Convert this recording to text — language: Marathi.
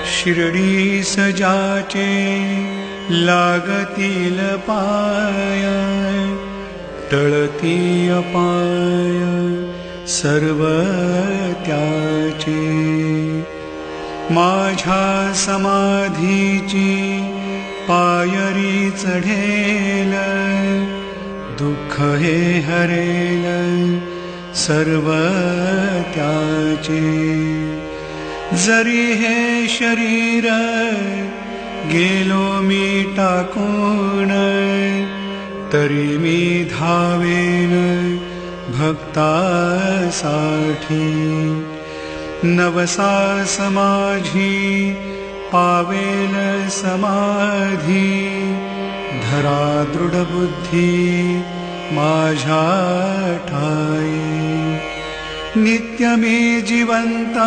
शिर्डी सजाचे लागतील पाय, टळती अपाय सर्व त्याचे। माझ्या समाधीची पायरी चढेल, दुःख हे हरेल सर्व त्याचे। जरी हे शरीर गेलो मी टाकून, तरी मी धावेन भक्तासाठी। नवसास माझी पावेल समाधी, धरा दृढ बुद्धी माझ्या ठाई। नित्य मी जिवंत